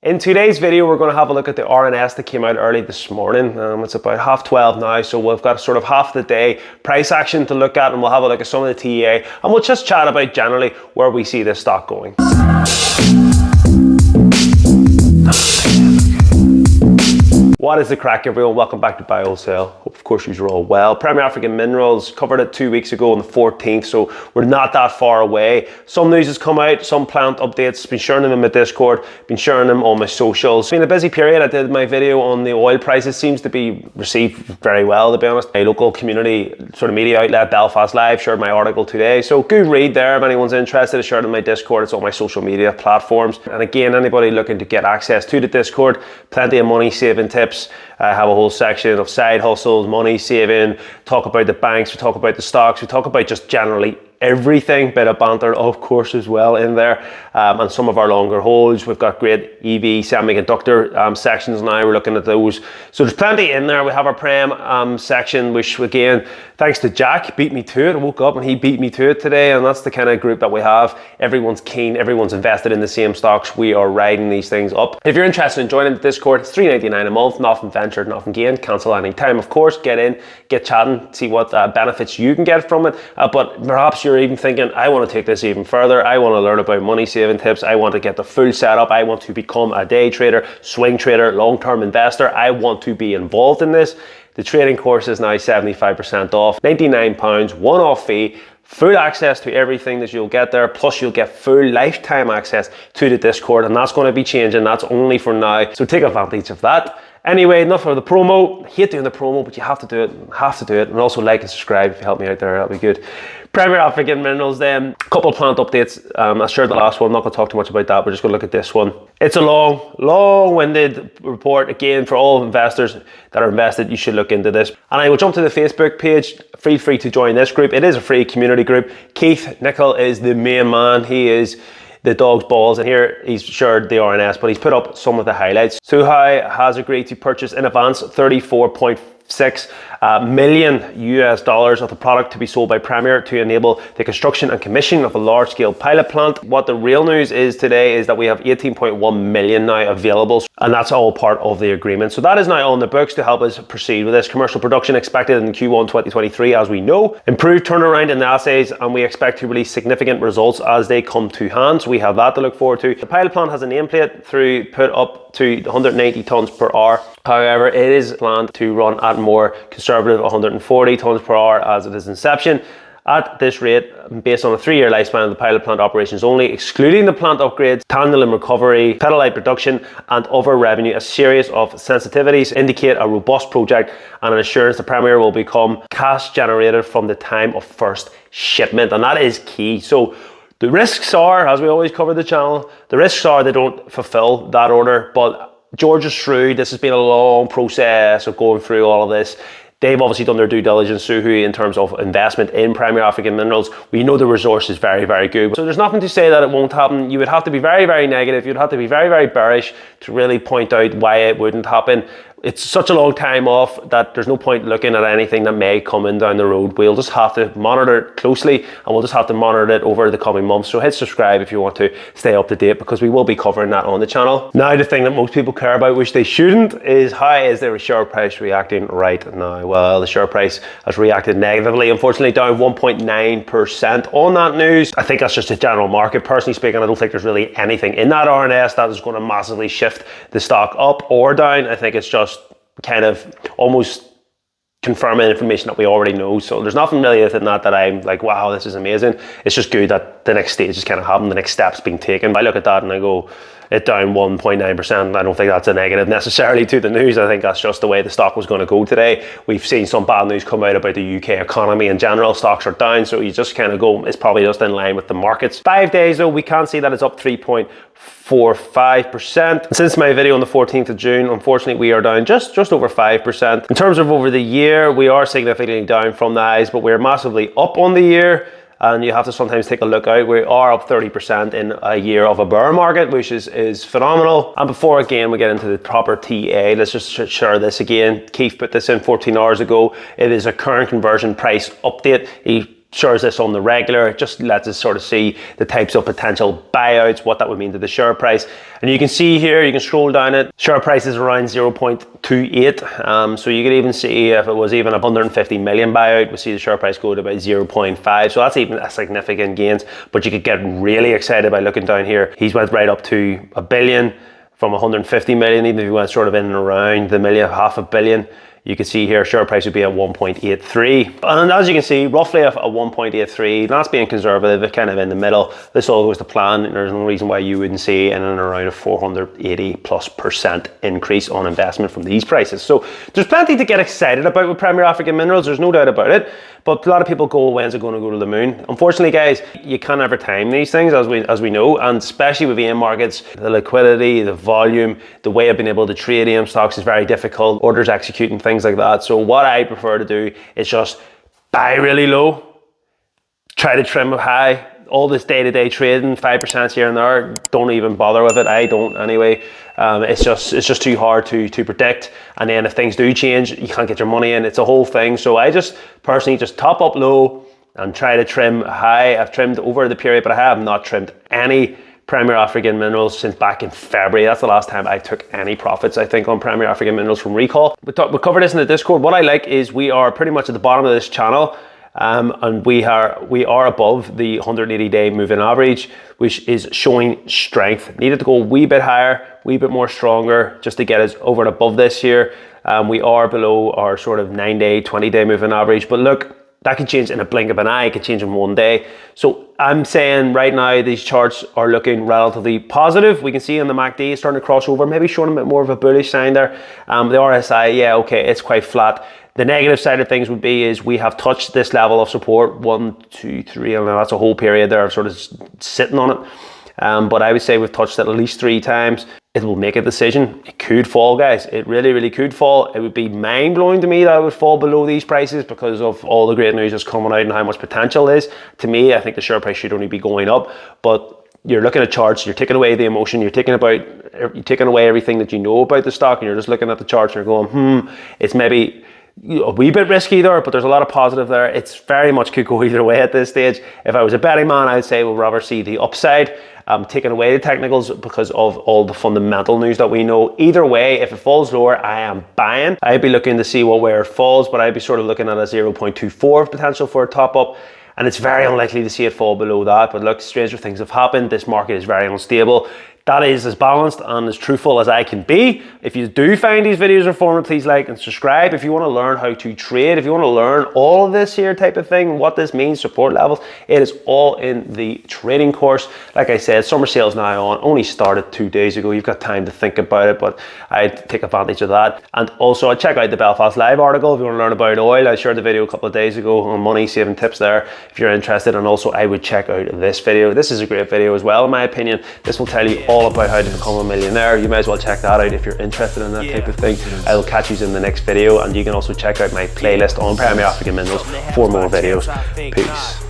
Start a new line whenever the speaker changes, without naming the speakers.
In today's video, we're going to have a look at the RNS that came out early this morning. It's about 12:30 now, so we've got sort of half the day price action to look at, and we'll have a look at some of the TEA, and we'll just chat about generally where we see this stock going. What is the crack, everyone? Welcome back to Buy Wholesale. Hope, of course, you're all well. Premier African Minerals covered it 2 weeks ago on the 14th, so we're not that far away. Some news has come out, some plant updates. Been sharing them in my Discord, been sharing them on my socials. It's been a busy period. I did my video on the oil prices. Seems to be received very well, to be honest. A local community sort of media outlet, Belfast Live, shared my article today. So good read there if anyone's interested. I shared it in my Discord. It's on my social media platforms. And again, anybody looking to get access to the Discord, plenty of money saving tips. I have a whole section of side hustles, money saving, talk about the banks, we talk about the stocks, we talk about just generally everything, bit of banter of course as well in there, and some of our longer holds. We've got great EV semiconductor sections now, we're looking at those. So there's plenty in there. We have our PREM section, which again, thanks to Jack, beat me to it. I woke up and he beat me to it today, and that's the kind of group that we have. Everyone's keen, everyone's invested in the same stocks. We are riding these things up. If you're interested in joining the Discord, it's $3.99 a month, nothing ventured, nothing gained, cancel any time of course, get in, get chatting, see what benefits you can get from it, but perhaps you're even thinking, I want to take this even further, I want to learn about money saving tips, I want to get the full setup, I want to become a day trader, swing trader, long-term investor, I want to be involved in this. The trading course is now 75% off, £99, one-off fee, full access to everything that you'll get there, plus you'll get full lifetime access to the Discord, and that's going to be changing. That's only for now, so take advantage of that. Anyway, enough for the promo. I hate doing the promo, but you have to do it, and also like and subscribe if you help me out there, that'll be good. Premier African Minerals then, a couple of plant updates. I shared the last one, not going to talk too much about that, we're just going to look at this one. It's a long-winded report. Again, for all investors that are invested, you should look into this. And I will jump to the Facebook page. Feel free to join this group. It is a free community group. Keith Nicol is the main man. He is the dog's balls, and here he's shared the RNS, but he's put up some of the highlights. Suhai has agreed to purchase in advance 34.6 million US dollars of the product to be sold by Premier to enable the construction and commissioning of a large-scale pilot plant. What the real news is today is that we have 18.1 million now available, and that's all part of the agreement. So that is now on the books to help us proceed with this. Commercial production expected in Q1 2023, as we know. Improved turnaround in the assays, and we expect to release significant results as they come to hand. So we have that to look forward to. The pilot plant has a nameplate put up to 190 tons per hour. However, it is planned to run at more conservative 140 tons per hour as it is inception. At this rate, based on a 3-year lifespan of the pilot plant operations only, excluding the plant upgrades, tantalum recovery, petalite production, and other revenue, a series of sensitivities indicate a robust project and an assurance the Premier will become cash generated from the time of first shipment, and that is key. So the risks are, as we always cover the channel, the risks are they don't fulfill that order, but George is shrewd. This has been a long process of going through all of this. They've obviously done their due diligence, Suhu, in terms of investment in Premier African Minerals. We know the resource is very, very good. So there's nothing to say that it won't happen. You would have to be very, very negative. You'd have to be very, very bearish to really point out why it wouldn't happen. It's such a long time off that there's no point looking at anything that may come in down the road. We'll just have to monitor it closely, and we'll just have to monitor it over the coming months. So hit subscribe if you want to stay up to date, because we will be covering that on the channel. Now, the thing that most people care about, which they shouldn't, is how is their share price reacting right now? Well, the share price has reacted negatively, unfortunately down 1.9% on that news. I think that's just a general market. Personally speaking, I don't think there's really anything in that RNS that is going to massively shift the stock up or down. I think it's just kind of almost confirming information that we already know. So there's nothing really within that I'm like, wow, this is amazing. It's just good that the next stage is kind of happening, the next step's being taken. I look at that and I go, it down 1.9%. I don't think that's a negative necessarily to the news. I think that's just the way the stock was going to go today. We've seen some bad news come out about the UK economy in general. Stocks are down, so you just kind of go, it's probably just in line with the markets. 5 days though, we can see that it's up 3.45%. Since my video on the 14th of June, unfortunately, we are down just over 5%. In terms of over the year, we are significantly down from the highs, but we're massively up on the year. And you have to sometimes take a look out. We are up 30% in a year of a bear market, which is phenomenal. And before again we get into the proper TA, let's just share this again. Keith put this in 14 hours ago. It is a current conversion price update. He shares this on the regular. It just lets us sort of see the types of potential buyouts, what that would mean to the share price. And you can see here, you can scroll down it, share price is around 0.28. So you could even see if it was even 150 million buyout, we see the share price go to about 0.5. So that's even a significant gains, but you could get really excited by looking down here. He's went right up to $1 billion from 150 million, even if you went sort of in and around the million, half a billion. You can see here share price would be at 1.83, and as you can see, roughly a 1.83. That's being conservative, kind of in the middle. This all goes to plan. There's no reason why you wouldn't see in and around a 480+% increase on investment from these prices. So there's plenty to get excited about with Premier African Minerals. There's no doubt about it. But a lot of people go, when's it going to go to the moon? Unfortunately, guys, you can't ever time these things, as we know, and especially with EM markets, the liquidity, the volume, the way of being able to trade EM stocks is very difficult. Orders executing, things like that. So what I prefer to do is just buy really low, try to trim it high. All this day-to-day trading, 5% here and there, don't even bother with it. I don't anyway. It's just too hard to predict. And then if things do change, you can't get your money in. It's a whole thing. So I just personally just top up low and try to trim high. I've trimmed over the period, but I have not trimmed any Premier African Minerals since back in February. That's the last time I took any profits, I think, on Premier African Minerals from recall. We covered this in the Discord. What I like is we are pretty much at the bottom of this channel. And we are above the 180-day moving average, which is showing strength. Needed to go a wee bit higher, wee bit more stronger, just to get us over and above this here. We are below our sort of 9-day, 20-day moving average. But look, that can change in a blink of an eye. It can change in one day. So I'm saying right now these charts are looking relatively positive. We can see on the MACD it's starting to cross over, maybe showing a bit more of a bullish sign there. The RSI, yeah, okay, it's quite flat. The negative side of things would be is we have touched this level of support, 1, 2, 3, I don't know, that's a whole period there of sort of sitting on it. But I would say we've touched it at least 3 times. It will make a decision. It could fall, guys. It really, really could fall. It would be mind-blowing to me that it would fall below these prices because of all the great news that's coming out and how much potential is. To me, I think the share price should only be going up. But you're looking at charts, you're taking away the emotion, you're taking away everything that you know about the stock, and you're just looking at the charts and you're going, it's maybe a wee bit risky there, but there's a lot of positive there. It's very much could go either way at this stage. If I was a betting man, I'd say we'll rather see the upside, taking away the technicals because of all the fundamental news that we know. Either way, if it falls lower, I am buying. I'd be looking to see where it falls, but I'd be sort of looking at a 0.24 potential for a top up. And it's very unlikely to see it fall below that. But look, stranger things have happened. This market is very unstable. That is as balanced and as truthful as I can be. If you do find these videos informative, please like and subscribe. If you want to learn how to trade, if you want to learn all of this here type of thing, what this means, support levels, it is all in the trading course. Like I said, summer sales now on, only started 2 days ago. You've got time to think about it, but I'd take advantage of that. And also I'd check out the Belfast Live article if you want to learn about oil. I shared the video a couple of days ago on money saving tips there if you're interested. And also I would check out this video. This is a great video as well, in my opinion. This will tell you all about how to become a millionaire. You might as well check that out if you're interested in that type of thing. I will catch you in the next video, and you can also check out my playlist on Premier African Minerals for more videos. Peace.